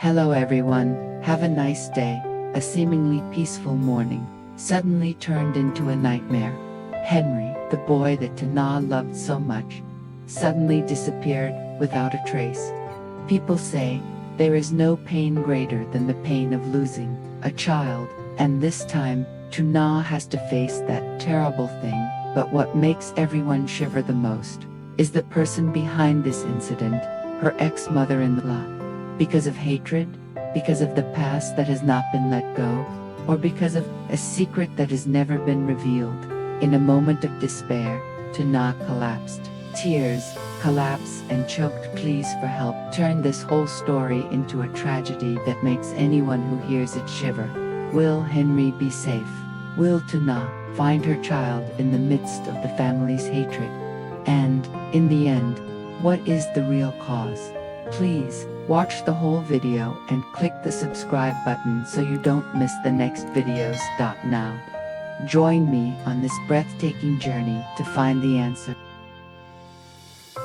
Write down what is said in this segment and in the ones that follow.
Hello everyone, have a nice day. A seemingly peaceful morning suddenly turned into a nightmare. Henry, the boy that Tana loved so much, suddenly disappeared without a trace. People say there is no pain greater than the pain of losing a child, and this time Tana has to face that terrible thing. But what makes everyone shiver the most is the person behind this incident, her ex-mother-in-law. Because of hatred? Because of the past that has not been let go? Or because of a secret that has never been revealed? In a moment of despair, Tana collapsed. Tears, collapse and choked pleas for help turned this whole story into a tragedy that makes anyone who hears it shiver. Will Henry be safe? Will Tana find her child in the midst of the family's hatred? And, in the end, what is the real cause? Please, watch the whole video and click the subscribe button so you don't miss the next videos. Now, join me on this breathtaking journey to find the answer.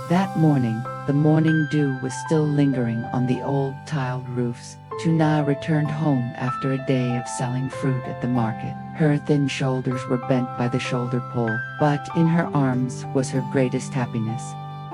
That morning, the morning dew was still lingering on the old tiled roofs. Tana returned home after a day of selling fruit at the market. Her thin shoulders were bent by the shoulder pole, but in her arms was her greatest happiness.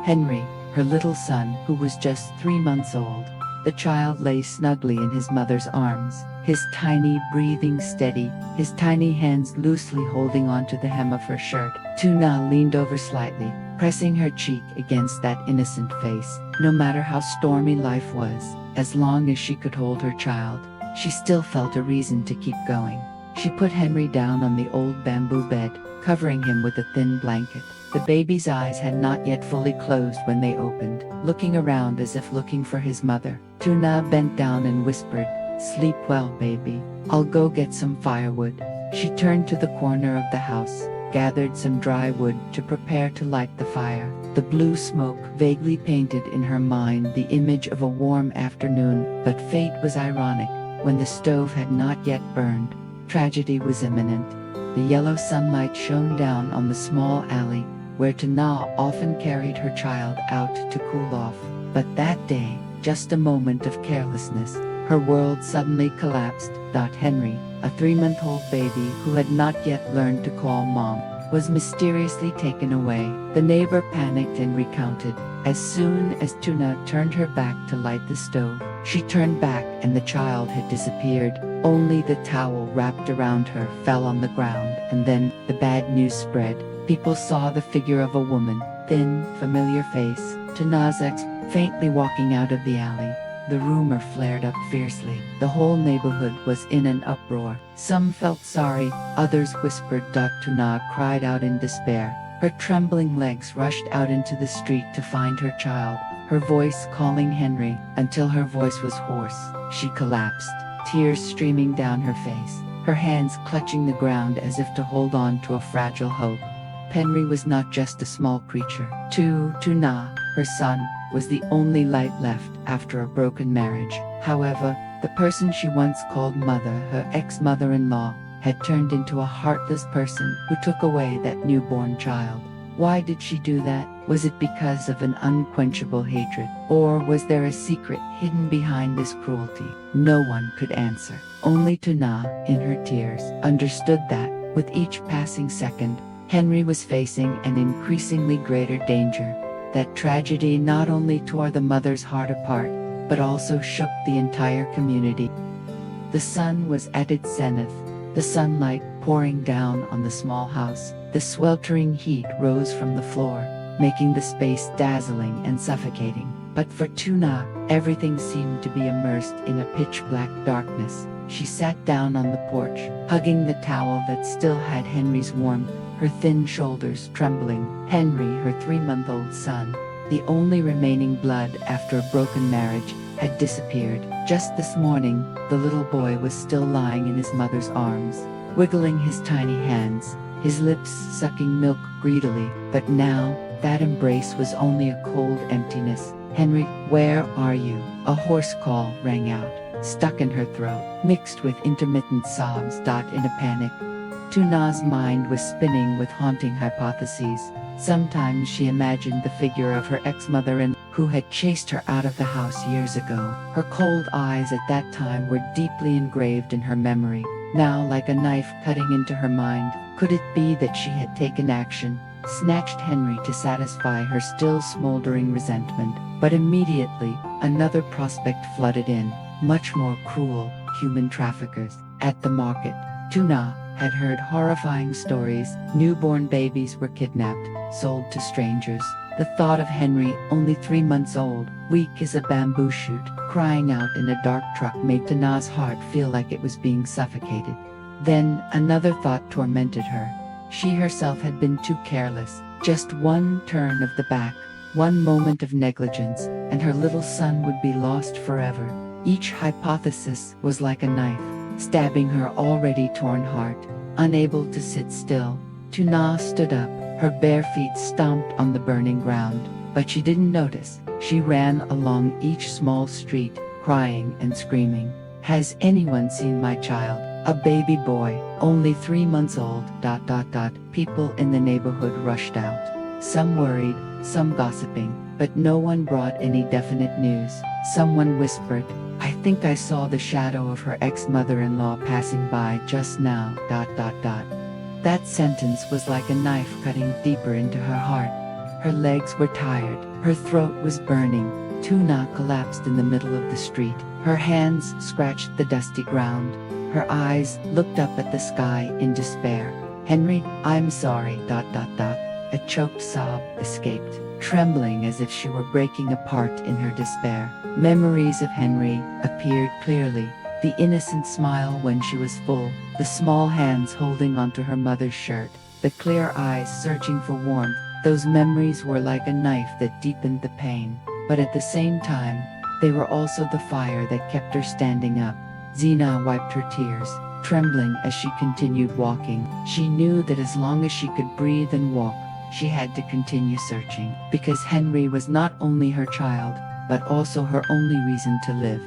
Henry, her little son, who was just 3 months old. The child lay snugly in his mother's arms, his tiny breathing steady, his tiny hands loosely holding onto the hem of her shirt. Tana leaned over slightly, pressing her cheek against that innocent face. No matter how stormy life was, as long as she could hold her child, she still felt a reason to keep going. She put Henry down on the old bamboo bed, covering him with a thin blanket. The baby's eyes had not yet fully closed when they opened, looking around as if looking for his mother. Tana bent down and whispered, "Sleep well, baby. I'll go get some firewood." She turned to the corner of the house, gathered some dry wood to prepare to light the fire. The blue smoke vaguely painted in her mind the image of a warm afternoon, but fate was ironic. When the stove had not yet burned, tragedy was imminent. The yellow sunlight shone down on the small alley, where Tana often carried her child out to cool off. But that day, just a moment of carelessness, her world suddenly collapsed. Henry, a 3-month-old baby who had not yet learned to call mom, was mysteriously taken away. The neighbor panicked and recounted. As soon as Tana turned her back to light the stove, she turned back and the child had disappeared. Only the towel wrapped around her fell on the ground, and then the bad news spread. People saw the figure of a woman, thin, familiar face, Tana's ex, faintly walking out of the alley. The rumor flared up fiercely. The whole neighborhood was in an uproar. Some felt sorry, others whispered. Tana cried out in despair. Her trembling legs rushed out into the street to find her child, her voice calling Henry, until her voice was hoarse. She collapsed, tears streaming down her face, her hands clutching the ground as if to hold on to a fragile hope. Henry was not just a small creature. Tana, her son, was the only light left after a broken marriage. However, the person she once called mother, her ex-mother-in-law, had turned into a heartless person who took away that newborn child. Why did she do that? Was it because of an unquenchable hatred? Or was there a secret hidden behind this cruelty? No one could answer. Only Tana, in her tears, understood that, with each passing second, Henry was facing an increasingly greater danger. That tragedy not only tore the mother's heart apart, but also shook the entire community. The sun was at its zenith, the sunlight pouring down on the small house. The sweltering heat rose from the floor, making the space dazzling and suffocating. But for Tana, everything seemed to be immersed in a pitch-black darkness. She sat down on the porch, hugging the towel that still had Henry's warmth, her thin shoulders trembling. Henry, her 3-month-old son, the only remaining blood after a broken marriage, had disappeared. Just this morning, the little boy was still lying in his mother's arms, wiggling his tiny hands, his lips sucking milk greedily. But now, that embrace was only a cold emptiness. "Henry, where are you?" A hoarse call rang out, stuck in her throat, mixed with intermittent sobs. In a panic, Tana's mind was spinning with haunting hypotheses. Sometimes she imagined the figure of her ex-mother-in-law who had chased her out of the house years ago. Her cold eyes at that time were deeply engraved in her memory, now like a knife cutting into her mind. Could it be that she had taken action, snatched Henry to satisfy her still smoldering resentment? But immediately, another prospect flooded in, much more cruel: human traffickers. At the market, Tuna had heard horrifying stories. Newborn babies were kidnapped, sold to strangers. The thought of Henry, only 3 months old, weak as a bamboo shoot, crying out in a dark truck made Tuna's heart feel like it was being suffocated. Then, another thought tormented her. She herself had been too careless. Just one turn of the back, one moment of negligence, and her little son would be lost forever. Each hypothesis was like a knife, stabbing her already torn heart. Unable to sit still, Tuna stood up. Her bare feet stomped on the burning ground, but she didn't notice. She ran along each small street, crying and screaming. "Has anyone seen my child? A baby boy, only 3 months old. .. People in the neighborhood rushed out. Some worried, some gossiping, but no one brought any definite news. Someone whispered, "I think I saw the shadow of her ex-mother-in-law passing by just now. .. That sentence was like a knife cutting deeper into her heart. Her legs were tired, her throat was burning. Tuna collapsed in the middle of the street. Her hands scratched the dusty ground. Her eyes looked up at the sky in despair. "Henry, I'm sorry. .. A choked sob escaped, trembling as if she were breaking apart in her despair. Memories of Henry appeared clearly. The innocent smile when she was full, the small hands holding onto her mother's shirt, the clear eyes searching for warmth. Those memories were like a knife that deepened the pain, but at the same time, they were also the fire that kept her standing up. Zina wiped her tears, trembling as she continued walking. She knew that as long as she could breathe and walk, she had to continue searching, because Henry was not only her child, but also her only reason to live.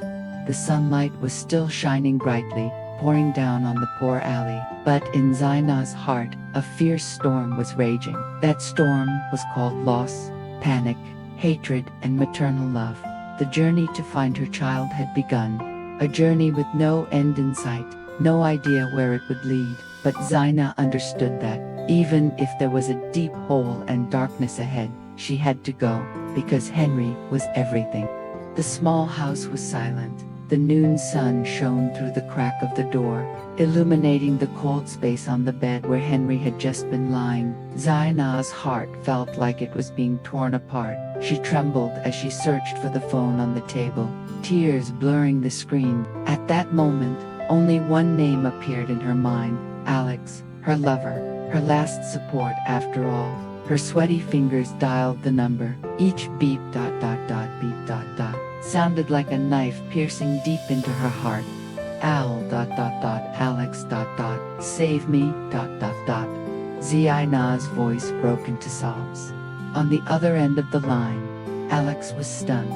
The sunlight was still shining brightly, pouring down on the poor alley, but in Zina's heart, a fierce storm was raging. That storm was called loss, panic, hatred, and maternal love. The journey to find her child had begun, a journey with no end in sight, no idea where it would lead, but Zina understood that, even if there was a deep hole and darkness ahead, she had to go, because Henry was everything. The small house was silent. The noon sun shone through the crack of the door, illuminating the cold space on the bed where Henry had just been lying. Zina's heart felt like it was being torn apart. She trembled as she searched for the phone on the table, tears blurring the screen. At that moment, only one name appeared in her mind: Alex, her lover, her last support after all. Her sweaty fingers dialed the number. Each beep ... beep ... sounded like a knife piercing deep into her heart. Alex ... save me ... Zina's voice broke into sobs. On the other end of the line, Alex was stunned.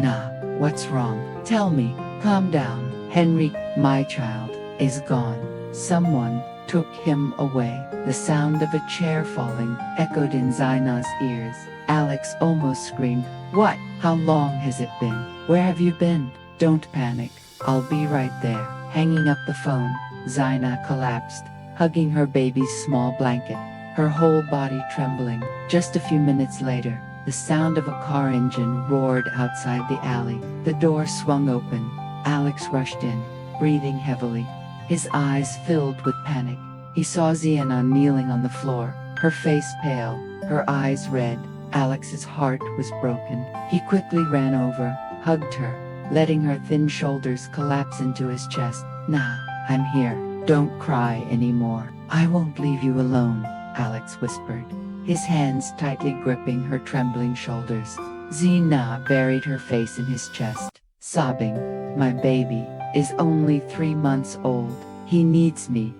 "Nah, what's wrong? Tell me, calm down. Henry, my child, is gone. Someone took him away." The sound of a chair falling echoed in Zina's ears. Alex almost screamed. "What? How long has it been? Where have you been? Don't panic. I'll be right there." Hanging up the phone, Zina collapsed, hugging her baby's small blanket, her whole body trembling. Just a few minutes later, the sound of a car engine roared outside the alley. The door swung open. Alex rushed in, breathing heavily, his eyes filled with panic. He saw Zina kneeling on the floor, her face pale, her eyes red. Alex's heart was broken. He quickly ran over, hugged her, letting her thin shoulders collapse into his chest. "Nah, I'm here. Don't cry anymore. I won't leave you alone," Alex whispered, his hands tightly gripping her trembling shoulders. Zina buried her face in his chest, sobbing. "My baby is only 3 months old. He needs me ...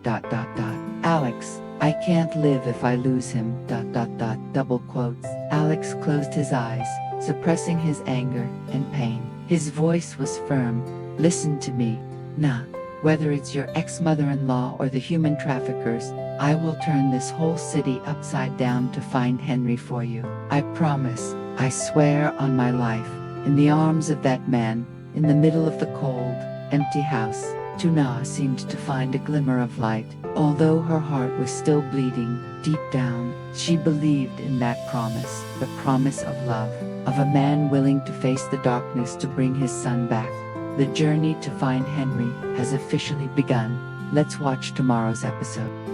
Alex, I can't live if I lose him ... double quotes. Alex closed his eyes, suppressing his anger and pain. His voice was firm. "Listen to me. Nah, whether it's your ex-mother-in-law or the human traffickers, I will turn this whole city upside down to find Henry for you. I promise, I swear on my life. In the arms of that man, in the middle of the cold, empty house, Tuna seemed to find a glimmer of light. Although her heart was still bleeding, deep down, she believed in that promise, the promise of love, of a man willing to face the darkness to bring his son back. The journey to find Henry has officially begun. Let's watch tomorrow's episode.